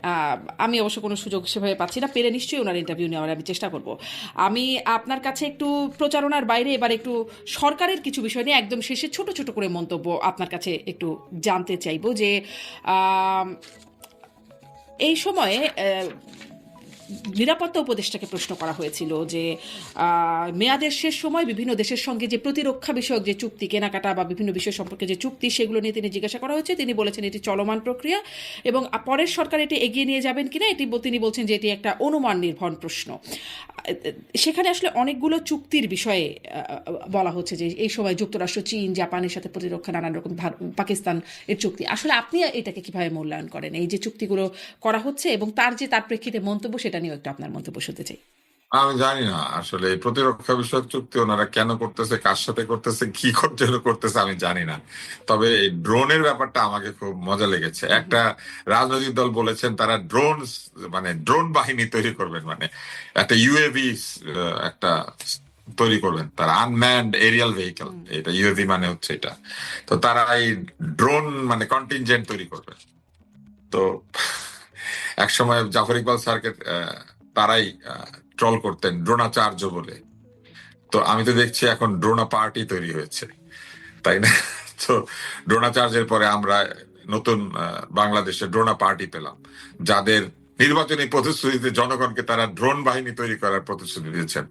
আমি অবশ্য কোনো সুযোগ সেভাবে পাচ্ছি না, পেলে নিশ্চয়ই ওনার ইন্টারভিউ নেওয়ার আমি চেষ্টা করব। আমি আপনার কাছে একটু প্রচারণার বাইরে এবার একটু সরকারের কিছু বিষয় নিয়ে একদম শেষে ছোট ছোট করে মন্তব্য আপনার কাছে একটু জানতে চাইবো, যে এই সময়ে নিরাপত্তা উপদেষ্টাকে প্রশ্ন করা হয়েছিল যে মেয়াদের শেষ সময় বিভিন্ন দেশের সঙ্গে যে প্রতিরক্ষা বিষয়ক যে চুক্তি কেনাকাটা বা বিভিন্ন বিষয় সম্পর্কে যে চুক্তি সেগুলো নিয়ে তিনি জিজ্ঞাসা করা হয়েছে। তিনি বলেছেন এটি চলমান প্রক্রিয়া এবং পরের সরকার এটি এগিয়ে নিয়ে যাবেন কিনা এটি তিনি বলছেন যে এটি একটা অনুমান নির্ভর প্রশ্ন। সেখানে আসলে অনেকগুলো চুক্তির বিষয়ে বলা হচ্ছে যে এই সময় যুক্তরাষ্ট্র, চীন, জাপানের সাথে প্রতিরক্ষা নানান রকম, পাকিস্তান এর চুক্তি। আসলে আপনি এটাকে কিভাবে মূল্যায়ন করেন, এই যে চুক্তিগুলো করা হচ্ছে এবং তার প্রেক্ষিতে মন্তব্য, সেটা নিয়েও একটু আপনার মন্তব্য শুনতে চাই। আমি জানি না আসলে এই প্রতিরক্ষা বিষয়ক চুক্তি ওনারা কেন করতেছে, কার সাথে করতেছে, কি জন্য করতেছে আমি জানি না। তবে এই ড্রোনের ব্যাপারটা আমাকে খুব মজা লেগেছে। একটা রাজনৈতিক দল বলেছেন তারা ড্রোন, মানে ড্রোন বাহিনী তৈরি করবেন, মানে একটা ইউএভি একটা তৈরি করবেন, তারা আনম্যান্ড এরিয়াল ভেহিকল, এটা ইউএভি মানে হচ্ছে এটা। তো তারা এই ড্রোন মানে কন্টিনজেন্ট তৈরি করবেন। তো একসময় জাফর ইকবাল স্যারকে তারাই ট্রল করতেন ড্রোনাচার্য বলে। তো আমি তো দেখছি এখন ড্রোনা পার্টি তৈরি হয়েছে, তাই না? তো ড্রোনাচার্যের পরে আমরা নতুন বাংলাদেশে ড্রোনা পার্টি পেলাম, যাদের নির্বাচনী প্রতিশ্রুতিতে জনগণকে তারা ড্রোন বাহিনী তৈরি করার প্রতিশ্রুতি দিয়েছেন।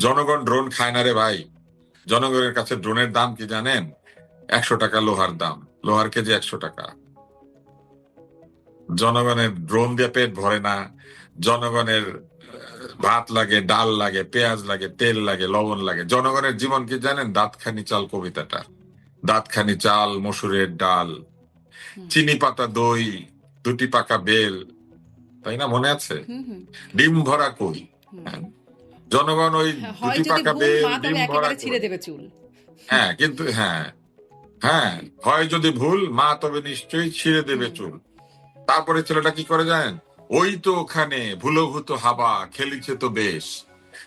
জনগণ ড্রোন খায় না রে ভাই। জনগণের কাছে ড্রোনের দাম কি জানেন? 100 টাকা লোহার দাম, লোহার কেজি 100 টাকা। জনগণের ড্রোন দিয়ে পেট ভরে না। জনগণের ভাত লাগে, ডাল লাগে, পেঁয়াজ লাগে, তেল লাগে, লবণ লাগে। জনগণের জীবন কি জানেন? দাঁতখানি চাল কবিতাটা, দাঁতখানি চাল, মসুরের ডাল, চিনি পাতা দই, 2টি পাকা বেল, তাই না? মনে আছে? ডিম ভরা কই। হ্যাঁ, জনগণ ওই 2টি পাকা বেল, ডিম ভরা ছিঁড়ে দেবে চুল। হ্যাঁ, কিন্তু হ্যাঁ হ্যাঁ, হয় যদি ভুল মা তবে নিশ্চয়ই ছিঁড়ে দেবে চুল। তারপরে ছেলেটা কি করে জানেন? ওই তো ওখানে ভুলভূত হাবা খেলিছে তো বেশ।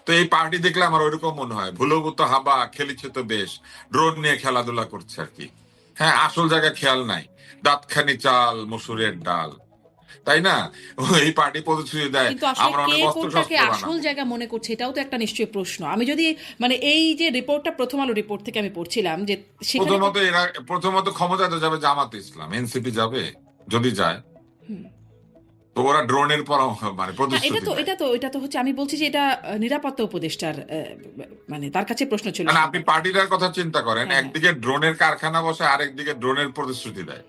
তো এই পার্টি দেখলে আমার ওইরকম মনে হয়, ভুলভূত হাবা খেলিছে তো বেশ, ড্রোন নিয়ে খেলাধুলা করছে আর কি। হ্যাঁ, আসল জায়গায় খেয়াল নাই, দাঁতখানি চাল, মসুরের ডাল, তাই না? এই পার্টি প্রতিশ্রুতি দেয় কিন্তু আসলে আমরা কে অনেক অস্ত্র কোনটাকে শস্ত্র আসল বানাবো। জায়গা মনে করছে, এটাও তো একটা নিশ্চয়ই প্রশ্ন। আমি যদি মানে এই যে রিপোর্টটা, প্রথম আলো রিপোর্ট থেকে আমি পড়ছিলাম যে সেখানে প্রথমত ক্ষমতাতে যাবে জামাত ইসলাম, এনসিপি যাবে যদি যায়, তো ওরা ড্রোনের পর মানে না, এটা প্রতিশ্রুতি তো দেয়। এটা তো হচ্ছে, আমি বলছি যে এটা নিরাপত্তা উপদেষ্টার মানে তার কাছে প্রশ্ন ছিল মানে আপনি সেটা। পার্টিটার কথা চিন্তা করেন, হ্যাঁ, হ্যাঁ। একদিকে ড্রোনের কারখানা বসে, আরেকদিকে ড্রোনের প্রতিশ্রুতি দেয়।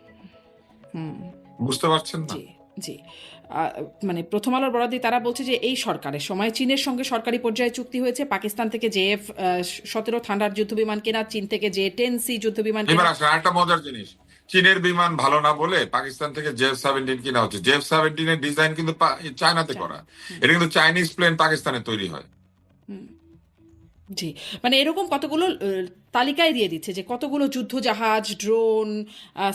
বুঝতে পারছেন না? জি, জি। আহ, মানে প্রথম আলোর বরাদি তারা বলছে যে এই সরকারের সময় চীনের সঙ্গে সরকারি পর্যায়ে চুক্তি হয়েছে, পাকিস্তান থেকে জেএফ 17 থান্ডার যুদ্ধ বিমান কেনা, চীন থেকে J-10C যুদ্ধ বিমান এবার কেনা। আসলে একটা মজার জিনিস, চীনের বিমান ভালো না বলে পাকিস্তান থেকে জেএফ-17 কিনা হচ্ছে। জেএফ-17 এর ডিজাইন কিন্তু চায়নাতে করা। এটা কিন্তু চাইনিজ প্লেন পাকিস্তানে তৈরি হয়। জি, মানে এরকম কতগুলো তালিকায় দিয়ে দিচ্ছে যে কতগুলো যুদ্ধ জাহাজ, ড্রোন,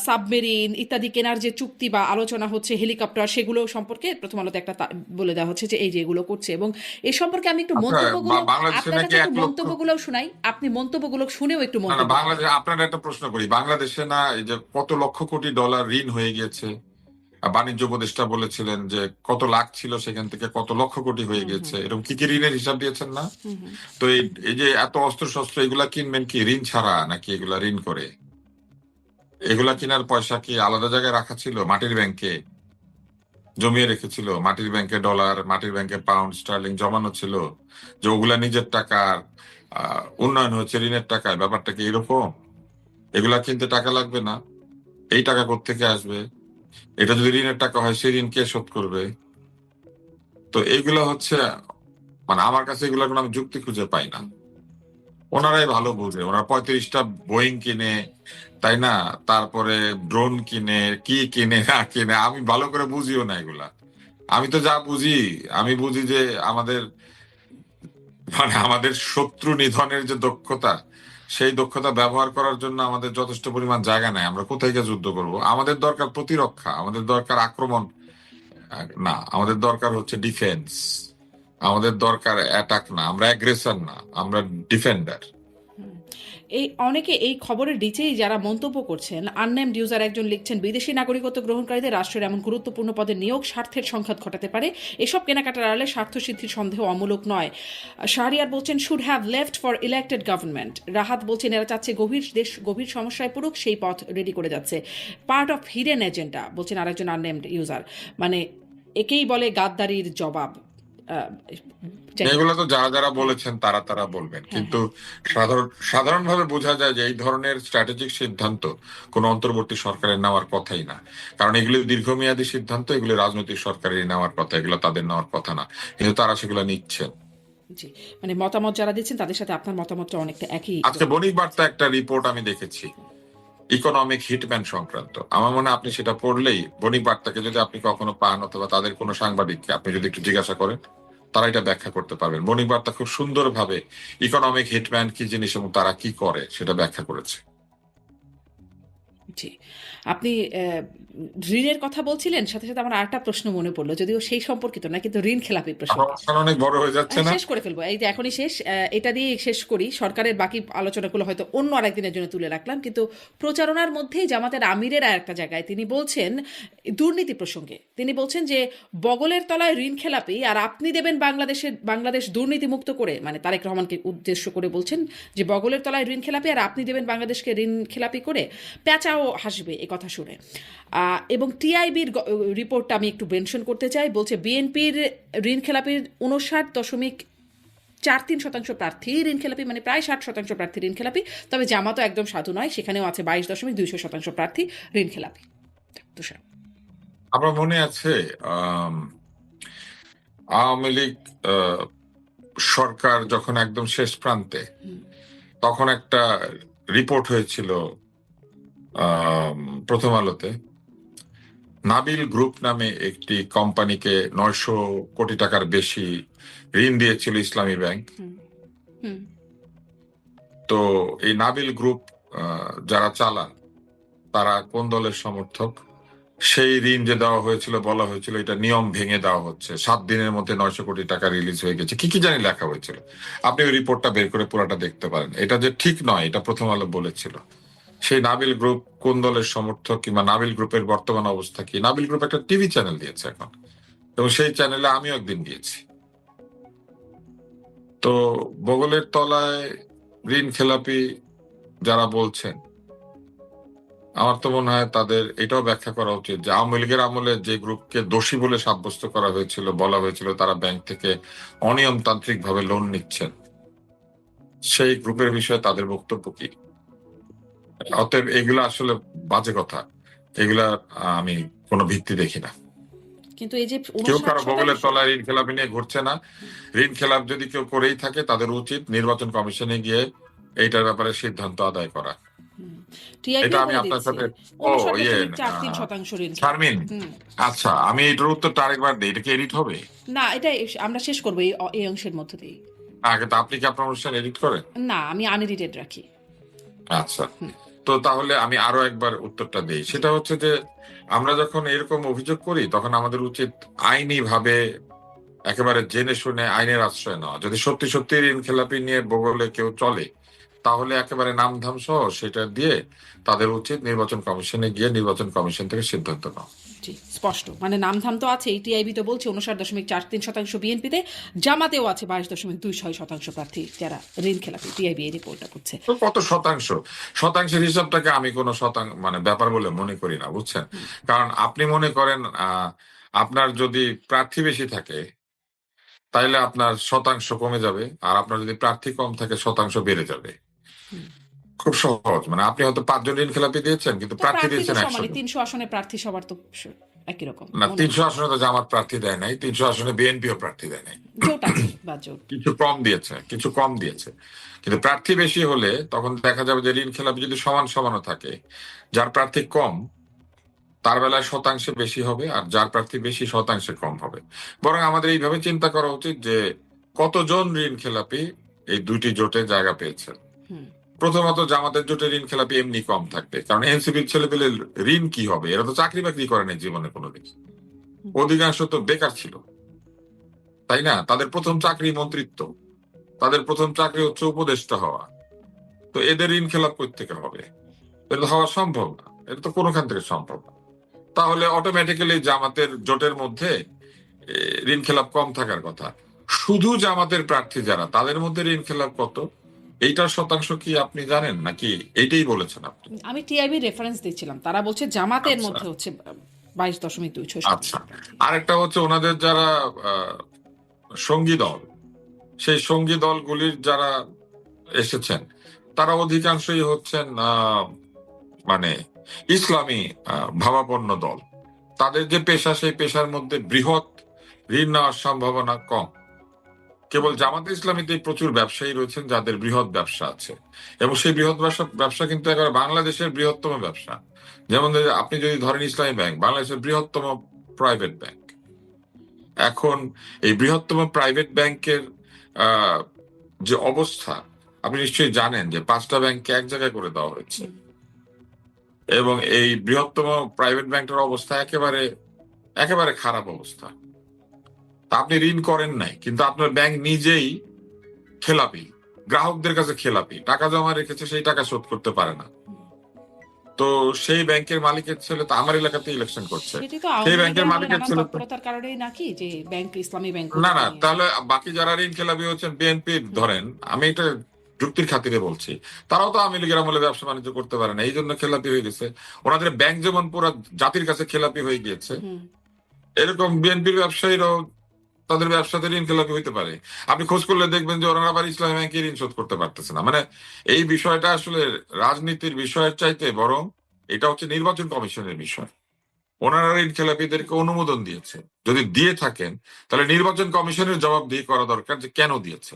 সাবমেরিন ইত্যাদি কেনার যে চুক্তি বা আলোচনা হচ্ছে, হেলিকপ্টার, সেগুলো সম্পর্কে প্রথম আলোতে একটা বলে দেওয়া হচ্ছে যে এই যে এগুলো করছে। এবং এই সম্পর্কে আমি একটু আচ্ছা, মন্তব্যগুলো বাংলাদেশে আপনার নাকি কাছে, একটু 1 লক্ষ, মন্তব্যগুলো শোনাই, আপনি মন্তব্যগুলো শুনেও একটু না না, মন্তব্য করেন। বাংলাদেশে আপনার একটা প্রশ্ন করি, বাংলাদেশে না এই যে কত লক্ষ কোটি ডলার ঋণ হয়ে গিয়েছে? বাণিজ্য উপদেষ্টা বলেছিলেন যে কত লাখ ছিল সেখান থেকে কত লক্ষ কোটি হয়ে গেছে, এরকম কি কি ঋণের হিসাব দিয়েছেন না? তো এই যে এত অস্ত্র শস্ত্র এগুলা কিনবেন কি ঋণ ছাড়া, নাকি এগুলা ঋণ করে? এগুলা কেনার পয়সা কি আলাদা জায়গায় রাখা ছিল? মাটির ব্যাংকে জমিয়ে রেখেছিল, মাটির ব্যাংকে ডলার, মাটির ব্যাংকে পাউন্ড স্টার্লিং জমানো ছিল, যে ওগুলা নিজের টাকার উন্নয়ন হচ্ছে ঋণের টাকায়? ব্যাপারটা কি এরকম? এগুলা কিনতে টাকা লাগবে না? এই টাকা কোত্থেকে আসবে? এটা যদি ঋণের টাকা হয়, সেই ঋণ কে শোধ করবে? তো এইগুলা হচ্ছে, মানে আমার কাছে এগুলা কোনো আমি যুক্তি খুঁজে পাই না। ওনারাই ভালো বুঝে, ওনারা 35টা বোয়িং কিনে, তাই না? তারপরে ড্রোন কিনে, কি কিনে না কিনে, আমি ভালো করে বুঝিও না এগুলা। আমি তো যা বুঝি, আমি বুঝি যে আমাদের, মানে আমাদের শত্রু নিধনের যে দক্ষতা, সেই দক্ষতা ব্যবহার করার জন্য আমাদের যথেষ্ট পরিমাণ জায়গা নাই। আমরা কোথায় গিয়ে যুদ্ধ করব? আমাদের দরকার প্রতিরক্ষা, আমাদের দরকার আক্রমণ না, আমাদের দরকার হচ্ছে ডিফেন্স। আমাদের দরকার অ্যাটাক না, আমরা অ্যাগ্রেসর না, আমরা ডিফেন্ডার। এই অনেকে এই খবরের নিচেই যারা মন্তব্য করছেন, আননেমড ইউজার একজন লিখছেন, বিদেশি নাগরিকত্ব গ্রহণকারীদের রাষ্ট্রের এমন গুরুত্বপূর্ণ পদে নিয়োগ স্বার্থের সংঘাত ঘটাতে পারে। এসব কেনাকাটার আড়ালে স্বার্থ সিদ্ধির সন্দেহ অমূলক নয়। শাহরিয়ার বলছেন should have left for elected government. Rahat বলছেন এরা চাচ্ছে গভীর সমস্যায় পড়ুক, সেই পথ রেডি করে যাচ্ছে। পার্ট অফ হিডেন এজেন্ডা বলছেন আরেকজন আননেমড ইউজার। মানে একেই বলে গাদ্দারির জবাব। যাই হোক। এগুলো তো যারা যারা বলেছেন তারা তারা বলবেন, হ্যাঁ, কিন্তু হ্যাঁ। সাধারণভাবে বোঝা যায় যে এই ধরনের স্ট্র্যাটেজিক সিদ্ধান্ত কোন অন্তর্বর্তী সরকারের নেওয়ার কথাই না। কারণ এগুলি দীর্ঘমেয়াদী সিদ্ধান্ত, এগুলি রাজনৈতিক সরকারের নেওয়ার কথা, এগুলো তাদের নেওয়ার কথা না, কিন্তু তারা সেগুলো নিচ্ছে। জি, মানে মতামত যারা দিচ্ছেন তাদের সাথে আপনার মতামতটা অনেকটা একই আজকে রকম। বণিক বার্তা একটা রিপোর্ট আমি দেখেছি ইকোনমিক হিটম্যান সংক্রান্ত। আমার মনে হয় আপনি সেটা পড়লেই, বণিক বার্তাকে যদি আপনি কখনো পান অথবা তাদের কোনো সাংবাদিককে আপনি যদি একটু জিজ্ঞাসা করেন, তারা এটা ব্যাখ্যা করতে পারবেন। বণিক বার্তা খুব সুন্দরভাবে ইকোনমিক হিটম্যান কি জিনিস এবং তারা কি করে সেটা ব্যাখ্যা করেছে। জি, আপনি ঋণের কথা বলছিলেন, সাথে সাথে আমার আরেকটা প্রশ্ন মনে পড়লো, যদিও সেই সম্পর্কিত না, কিন্তু ঋণ খেলাপির আপনার প্রসঙ্গে। অনুষ্ঠান অনেক বড় হয়ে যাচ্ছে না? শেষ করে ফেলবো, এই যে এখনই শেষ, এটা দিয়ে শেষ করি। সরকারের বাকি আলোচনাগুলো হয়তো অন্য আরেকদিনের জন্য তুলে রাখলাম, কিন্তু প্রচারণার মধ্যেই জামাতের আমিরের আর একটা জায়গায় তিনি বলছেন দুর্নীতি প্রসঙ্গে, তিনি বলছেন যে বগলের তলায় ঋণ খেলাপি আর আপনি দেবেন বাংলাদেশ দুর্নীতি মুক্ত করে, মানে তারেক রহমানকে উদ্দেশ্য করে বলছেন যে বগলের তলায় ঋণ খেলাপি আর আপনি দেবেন বাংলাদেশকে ঋণ খেলাপি করে। পেঁচাও হাসবে এ কথা শুনে। এবং টিআইবির রিপোর্টটা আমি একটু মেনশন করতে চাই, বলছে বিএনপির ঋণ খেলাপির 59.43% প্রার্থী ঋণ খেলাপি, মানে প্রায় 60% প্রার্থী ঋণ খেলাপি। তবে জামাতও একদম সাধু নয়, সেখানেও আছে 22.2% প্রার্থী ঋণ খেলাপি। তুষার। আমার মনে আছে আম, আওয়ামী লীগ সরকার যখন একদম শেষ প্রান্তে, তখন একটা রিপোর্ট হয়েছিল আম, প্রথম আলোতে। নাবিল গ্রুপ নামে একটি কোম্পানিকে 900 কোটি টাকার বেশি ঋণ দিয়েছিল ইসলামী ব্যাংক। হুম, হুম, তো এই নাবিল গ্রুপ যারা চালান তারা কোন দলের সমর্থক? সেই ঋণ যে দেওয়া হয়েছিল, বলা হয়েছিল এটা নিয়ম ভেঙে দেওয়া হচ্ছে, 7 দিনের মধ্যে 900 কোটি টাকা রিলিজ হয়ে গেছে, কি কি জানি লেখা হয়েছিল। আপনি ওই রিপোর্টটা বের করে পুরোটা দেখতে পারেন। এটা যে ঠিক নয় এটা প্রথম আলো বলেছিল। সেই নাবিল গ্রুপ কোন দলের সমর্থক কিংবা নাবিল গ্রুপের বর্তমান অবস্থা কি? নাবিল গ্রুপ একটা টিভি চ্যানেল দিয়েছে এখন, এবং সেই চ্যানেলে আমিও একদিন গিয়েছি। তো বগলের তলায় ঋণ খেলাপি যারা বলছেন, আমার তো মনে হয় তাদের এটাও ব্যাখ্যা করা উচিত যে আওয়ামী লীগের আমলে যে গ্রুপকে দোষী বলে সাব্যস্ত করা হয়েছিল, বলা হয়েছিল তারা ব্যাংক থেকে অনিয়মতান্ত্রিক ভাবে লোন নিচ্ছেন, সেই গ্রুপের বিষয়ে তাদের বক্তব্য কি? অতএব এগুলো আসলে বাজে কথা। এগুলা আমি কোনো ভিত্তি দেখি না। কিন্তু এই যে কেউ 59 কারো বগলের শতাংশ তলায় ঋণ খেলাপি নিয়ে ঘুরছে না। ঋণ খেলাপ যদি কেউ করেই থাকে তাদের উচিত নির্বাচন কমিশনে গিয়ে এইটার ব্যাপারে সিদ্ধান্ত আদায় করা। এটা টিআইবিও আমি বলে আপনার দিচ্ছে সাথে, ও ইয়ে 59.43% ঋণ খেলাপি। শারমিন, হুম। আচ্ছা আমি এটার উত্তরটা আরেকবার দিই, এটা কি এডিট হবে? না, এটা আমরা শেষ করবো এই অংশের মধ্য দিয়ে। আগে তো আপনি কি আপনার অনুষ্ঠান এডিট করেন? না, আমি আনএডিটেড রাখি। আচ্ছা, তো তাহলে আমি আরো একবার উত্তরটা দিই। সেটা হচ্ছে যে আমরা যখন এরকম অভিযোগ করি তখন আমাদের উচিত আইনি ভাবে একেবারে জেনে শুনে আইনের আশ্রয় নেওয়া। যদি সত্যি সত্যি ঋণ খেলাপি নিয়ে বগলে কেউ চলে, তাহলে একেবারে নামধাম সহ সেটা দিয়ে তাদের উচিত নির্বাচন কমিশনে গিয়ে নির্বাচন কমিশন থেকে সিদ্ধান্ত নেওয়া। জি, স্পষ্ট, মানে নামধাম তো আছে, টিআইবি তো বলছে 59.43% বিএনপিতে, জামাতেও আছে 22.26% প্রার্থী যারা ঋণ খেলাপি। টিআইবি এই রিপোর্টটা করছে। তো কত শতাংশ? শতাংশের হিসাবটাকে আমি কোনো মানে ব্যাপার বলে মনে করি না, বুঝছেন? কারণ আপনি মনে করেন আপনার যদি প্রার্থী বেশি থাকে তাইলে আপনার শতাংশ কমে যাবে, আর আপনার যদি প্রার্থী কম থাকে শতাংশ বেড়ে যাবে। খুব সহজ। মানে আপনি হয়তো 5 জন ঋণ খেলাপি দিয়েছেন কিন্তু তো প্রার্থী প্রার্থী তো দিয়েছেন 100 সমানই, জন। 300 আসনে প্রার্থী সবার তো একই রকম না, মনে হয়। 300 আসনে তো জামাত প্রার্থী দেয় নাই, 300 আসনে বিএনপিও প্রার্থী দেয় নাই। জোট আছে বা জোট। কিছু কম দিয়েছে, কিছু কম দিয়েছে। কিন্তু প্রার্থী বেশি হলে তখন দেখা যাবে যে ঋণ খেলাপি যদি সমান সমানও থাকে, যার প্রার্থী কম তার বেলায় শতাংশে বেশি হবে, আর যার প্রার্থী বেশি শতাংশে কম হবে। বরং আমাদের এইভাবে চিন্তা করা উচিত যে কতজন ঋণ খেলাপি এই দুইটি জোটে জায়গা পেয়েছে। হুম। প্রথমত জামাতের জোটে ঋণ খেলাপি এমনি কম থাকবে, কারণ এনসিপির ছেলেপেলে ঋণ কি হবে, এরা তো চাকরি বাকরি করে নাই জীবনে কোনোদিন, অধিকাংশ তো বেকার ছিল, তাই না? তাদের প্রথম চাকরি মন্ত্রিত্ব, তাদের প্রথম চাকরি হচ্ছে উপদেষ্টা হওয়া। তো এদের ঋণ খেলাপ থেকে হবে? এটা তো হওয়া সম্ভব না, এটা তো কোনোখান থেকে সম্ভব না। তাহলে অটোমেটিক্যালি জামাতের জোটের মধ্যে ঋণ খেলাপ কম থাকার কথা। শুধু জামাতের প্রার্থী যারা তাদের মধ্যে ঋণ খেলাপ কত, এইটার শতাংশ কি আপনি জানেন নাকি এইটাই বলেছেন আপনি? আমি টিআইবি রেফারেন্স দিচ্ছিলাম, তারা বলছে জামাতের আচ্ছা, মধ্যে হচ্ছে 22.26% আচ্ছা। প্রার্থী। আরেকটা হচ্ছে ওনাদের যারা সঙ্গী দল, সেই সঙ্গী দলগুলির যারা এসেছেন তারা অধিকাংশই হচ্ছেন মানে ইসলামী ভাবাপন্ন দল। তাদের যে পেশা, সেই পেশার মধ্যে বৃহৎ ঋণ নেওয়ার সম্ভাবনা কম। কেবল জামাতে ইসলামীতে প্রচুর ব্যবসায়ী রয়েছেন যাদের বৃহৎ ব্যবসা আছে, এবং সেই বৃহৎ ব্যবসা কিন্তু একেবারে বাংলাদেশের বৃহত্তম ব্যবসা। যেমন আপনি যদি ধরেন ইসলামী ব্যাংক বাংলাদেশের বৃহত্তম প্রাইভেট ব্যাংক। এখন এই বৃহত্তম প্রাইভেট ব্যাংকের আহ, যে অবস্থা, আপনি নিশ্চয়ই জানেন যে 5টা ব্যাংককে এক জায়গায় করে দেওয়া হয়েছে, এবং এই বৃহত্তম প্রাইভেট ব্যাংকের অবস্থা একেবারে একেবারে খারাপ অবস্থা। তা আপনি ঋণ করেন নাই, কিন্তু আপনার ব্যাংক নিজেই খেলাপি, গ্রাহকদের কাছে খেলাপি, টাকা জমা রেখেছে সেই টাকা শোধ করতে পারে না। তো সেই ব্যাংকের মালিকের ছেলে তো আমার এলাকাতে ইলেকশন করছে, সেটি তো সেই আওয়ামী ব্যাংকের লীগের আমলে মালিকের নানান ছেলে তো তৎপরতার কারণেই নাকি যে ব্যাংক, ইসলামী না ব্যাংকগুলোকে না, নিয়ে। তাহলে বাকি যারা ঋণ খেলাপি হচ্ছেন বিএনপি ধরেন, আমি এটা যুক্তির খাতিরে বলছি, তারাও তো আওয়ামী লীগের আমলে ব্যবসা বাণিজ্য করতে পারে না, এই জন্য খেলাপি হয়ে গেছে। ওনাদের ব্যাংক যেমন পুরো জাতির কাছে খেলাপি হয়ে গিয়েছে, হুম। এরকম বিএনপির ব্যবসায়ীরাও তাদের ব্যবসাতে ঋণ খেলাপি হইতে পারে। আপনি খোঁজ করলে দেখবেন যে ওনারা আবার ইসলামী ব্যাংকে ঋণ শোধ করতে পারতেছে না। মানে এই বিষয়টা আসলে রাজনীতির বিষয়ের চাইতে বরং এটা হচ্ছে নির্বাচন কমিশনের বিষয়। ওনারা ঋণ খেলাপিদেরকে অনুমোদন দিয়েছে, যদি দিয়ে থাকেন তাহলে নির্বাচন কমিশনের জবাবদিহি করা দরকার যে কেন দিয়েছে।